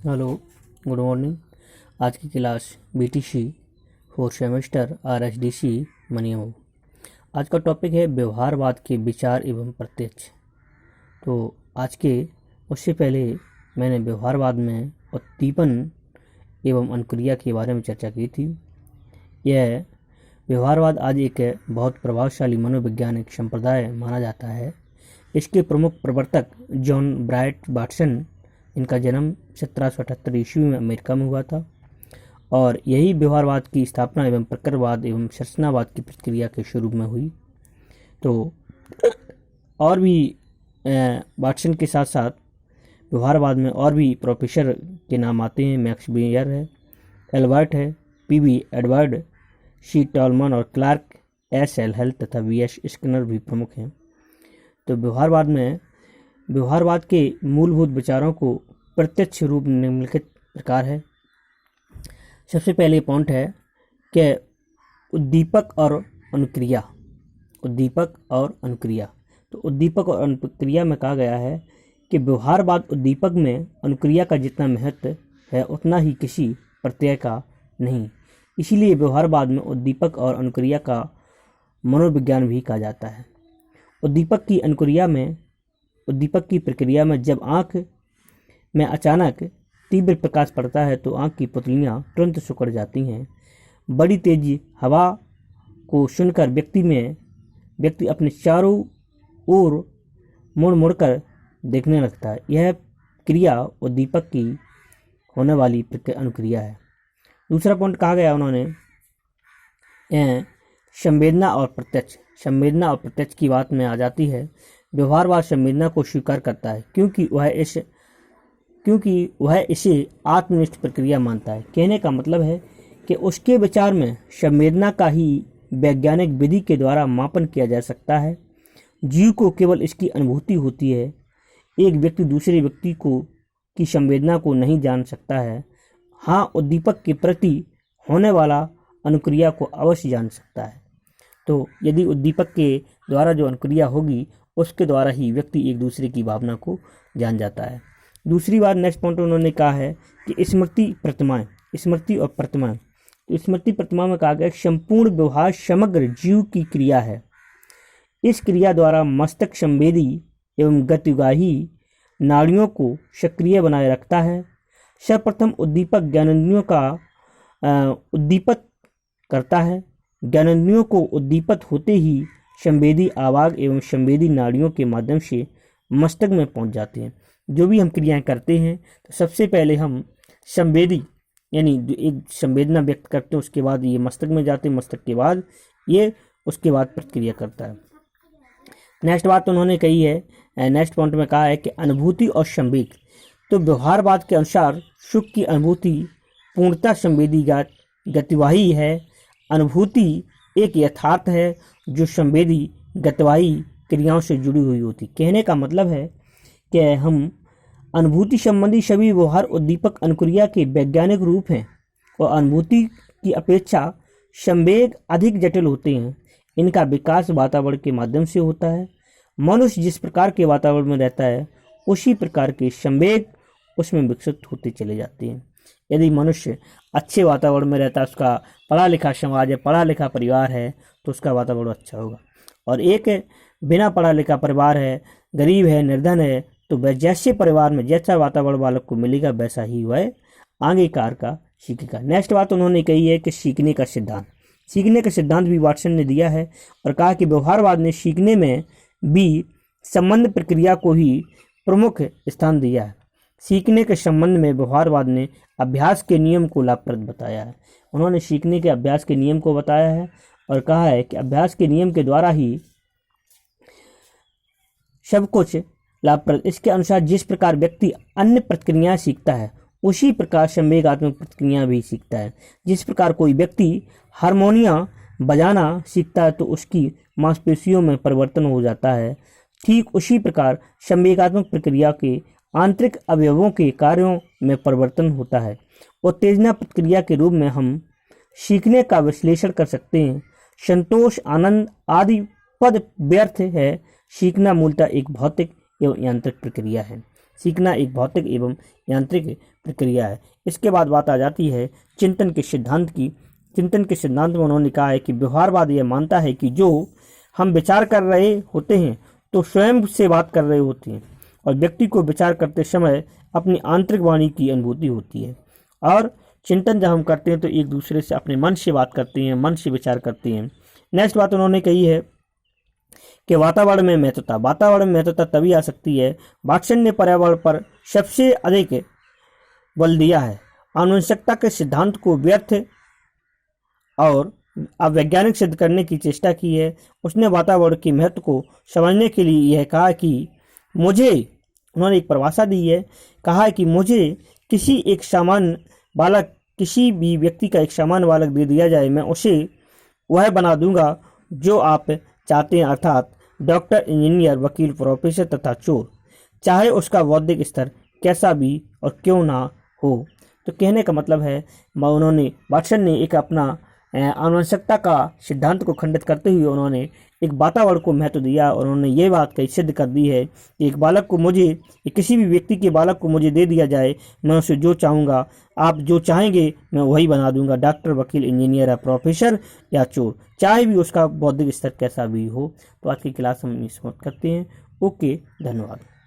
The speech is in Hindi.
Hello, good morning. आज की क्लास बीटीसी 4 सेमेस्टर आरएसडीसी मनियामऊ। आज का टॉपिक है व्यवहारवाद के विचार एवं प्रत्यक्ष। तो आज के उससे पहले मैंने व्यवहारवाद में उद्दीपन एवं अनुक्रिया के बारे में चर्चा की थी। यह व्यवहारवाद आज एक बहुत प्रभावशाली मनोवैज्ञानिक संप्रदाय माना जाता है। इसके प्रमुख प्रवर्तक जॉन ब्रायट वाटसन, इनका जन्म 1778 ईस्वी में अमेरिका में हुआ था और यही व्यवहारवाद की स्थापना एवं प्रकरवाद एवं संरचनावाद की प्रक्रिया के शुरू में हुई। तो और भी वाटसन के साथ साथ व्यवहारवाद में और भी प्रोफेसर के नाम आते हैं। मैक्स बेयर है, एल्बर्ट है, पीबी एडवर्ड, सी टॉलमन और क्लार्क, एस एल हेल तथा वी एस स्किनर भी प्रमुख हैं। तो व्यवहारवाद के मूलभूत विचारों को प्रत्यक्ष रूप निम्नलिखित प्रकार है। सबसे पहले पॉइंट है कि उद्दीपक और अनुक्रिया। तो उद्दीपक और अनुक्रिया में कहा गया है कि व्यवहारवाद उद्दीपक में अनुक्रिया का जितना महत्व है उतना ही किसी प्रत्यय का नहीं। इसीलिए व्यवहारवाद में उद्दीपक और अनुक्रिया का मनोविज्ञान भी कहा जाता है। उद्दीपक की प्रक्रिया में जब आँख में अचानक तीव्र प्रकाश पड़ता है तो आँख की पुतलियाँ तुरंत सिकुड़ जाती हैं। बड़ी तेज हवा को सुनकर व्यक्ति अपने चारों ओर मुड़कर देखने लगता है। यह क्रिया उद्दीपक की होने वाली अनुक्रिया है। दूसरा पॉइंट कहा गया उन्होंने संवेदना और प्रत्यक्ष की बात में आ जाती है। व्यवहारवाद संवेदना को स्वीकार करता है क्योंकि वह इसे आत्मनिष्ठ प्रक्रिया मानता है। कहने का मतलब है कि उसके विचार में संवेदना का ही वैज्ञानिक विधि के द्वारा मापन किया जा सकता है। जीव को केवल इसकी अनुभूति होती है। एक व्यक्ति दूसरे व्यक्ति की संवेदना को नहीं जान सकता है। हाँ, उद्दीपक के प्रति होने वाला अनुक्रिया को अवश्य जान सकता है। तो यदि उद्दीपक के द्वारा जो अनुक्रिया होगी उसके द्वारा ही व्यक्ति एक दूसरे की भावना को जान जाता है। दूसरी बात, नेक्स्ट पॉइंट उन्होंने कहा है कि स्मृति और प्रतिमा। तो स्मृति प्रतिमा में कहा गया संपूर्ण व्यवहार समग्र जीव की क्रिया है। इस क्रिया द्वारा मस्तिष्क संवेदी एवं गतिवाही नाड़ियों को सक्रिय बनाए रखता है। सर्वप्रथम उद्दीपक ज्ञानेंद्रियों का उद्दीपित करता है। ज्ञानेंद्रियों को उद्दीपित होते ही संवेदी आवाज एवं संवेदी नाड़ियों के माध्यम से मस्तिष्क में पहुंच जाते हैं। जो भी हम क्रियाएं करते हैं तो सबसे पहले हम संवेदी यानी एक संवेदना व्यक्त करते हैं, उसके बाद ये मस्तिष्क में जाते हैं, मस्तिष्क के बाद ये उसके बाद प्रतिक्रिया करता है। नेक्स्ट बात उन्होंने कही है, नेक्स्ट पॉइंट में कहा है कि अनुभूति और संवेग। तो व्यवहारवाद के अनुसार सुख की अनुभूति पूर्णतः संवेदी गतिवाही है। अनुभूति एक यथार्थ है जो संवेदी गतिवाही क्रियाओं से जुड़ी हुई होती। कहने का मतलब है कि हम अनुभूति संबंधी सभी व्यवहार उद्दीपक अनुक्रिया के वैज्ञानिक रूप हैं और अनुभूति की अपेक्षा संवेग अधिक जटिल होते हैं। इनका विकास वातावरण के माध्यम से होता है। मनुष्य जिस प्रकार के वातावरण में रहता है उसी प्रकार के संवेग उसमें विकसित होते चले जाते हैं। यदि मनुष्य अच्छे वातावरण में रहता है, उसका पढ़ा लिखा समाज है, पढ़ा लिखा परिवार है, तो उसका वातावरण अच्छा होगा। और एक बिना पढ़ा लिखा परिवार है, गरीब है, निर्धन है, तो वह जैसे परिवार में जैसा वातावरण बालक को मिलेगा वैसा ही वह आगे कार का सीखेगा। नेक्स्ट बात उन्होंने कही है कि सीखने का सिद्धांत भी वाटसन ने दिया है और कहा कि व्यवहारवाद ने सीखने में भी संबंध प्रक्रिया को ही प्रमुख स्थान दिया है। सीखने के संबंध में व्यवहारवाद ने अभ्यास के नियम को लाभप्रद बताया है। उन्होंने सीखने के अभ्यास के नियम को बताया है और कहा है कि अभ्यास के नियम के द्वारा ही सब कुछ लाभप्रद। इसके अनुसार जिस प्रकार व्यक्ति अन्य प्रतिक्रियाएं सीखता है उसी प्रकार संवेगात्मक प्रतिक्रिया भी सीखता है। जिस प्रकार कोई व्यक्ति हारमोनियम बजाना सीखता है तो उसकी मांसपेशियों में परिवर्तन हो जाता है, ठीक उसी प्रकार संवेगात्मक प्रक्रिया के आंतरिक अवयवों के कार्यों में परिवर्तन होता है। उत्तेजना प्रतिक्रिया के रूप में हम सीखने का विश्लेषण कर सकते हैं। संतोष, आनंद आदि पद व्यर्थ है। सीखना मूलतः एक भौतिक एवं यांत्रिक प्रक्रिया है। सीखना एक भौतिक एवं यांत्रिक प्रक्रिया है। इसके बाद बात आ जाती है चिंतन के सिद्धांत की। चिंतन के सिद्धांत में उन्होंने कहा है कि व्यवहारवाद यह मानता है कि जो हम विचार कर रहे होते हैं तो स्वयं से बात कर रहे होते हैं, और व्यक्ति को विचार करते समय अपनी आंतरिक वाणी की अनुभूति होती है। और चिंतन जब हम करते हैं तो एक दूसरे से अपने मन से बात करते हैं, मन से विचार करते हैं। नेक्स्ट बात उन्होंने कही है कि वातावरण में महत्वता। वातावरण में महत्वता तभी आ सकती है, वाटसन ने पर्यावरण पर सबसे अधिक बल दिया है। आनुवंशिकता के सिद्धांत को व्यर्थ और अवैज्ञानिक सिद्ध करने की चेष्टा की है। उसने वातावरण के महत्व को समझने के लिए यह कहा कि उन्होंने एक परिभाषा दी है, कहा है कि मुझे किसी भी व्यक्ति का एक सामान्य बालक दे दिया जाए, मैं उसे वह बना दूंगा जो आप चाहते हैं, अर्थात डॉक्टर, इंजीनियर, वकील, प्रोफेसर तथा चोर, चाहे उसका बौद्धिक स्तर कैसा भी और क्यों ना हो। तो कहने का मतलब है वाटसन ने एक अपना आनुवंशिकता का सिद्धांत को खंडित करते हुए उन्होंने एक वातावरण को महत्व दिया, और उन्होंने ये बात कही सिद्ध कर दी है कि एक बालक को किसी भी व्यक्ति के बालक को मुझे दे दिया जाए, मैं उसे जो चाहूँगा, आप जो चाहेंगे मैं वही बना दूंगा, डॉक्टर, वकील, इंजीनियर या प्रोफेसर या चोर, चाहे भी उसका बौद्धिक स्तर कैसा भी हो। तो आज की क्लास हम समाप्त करते हैं। ओके, धन्यवाद।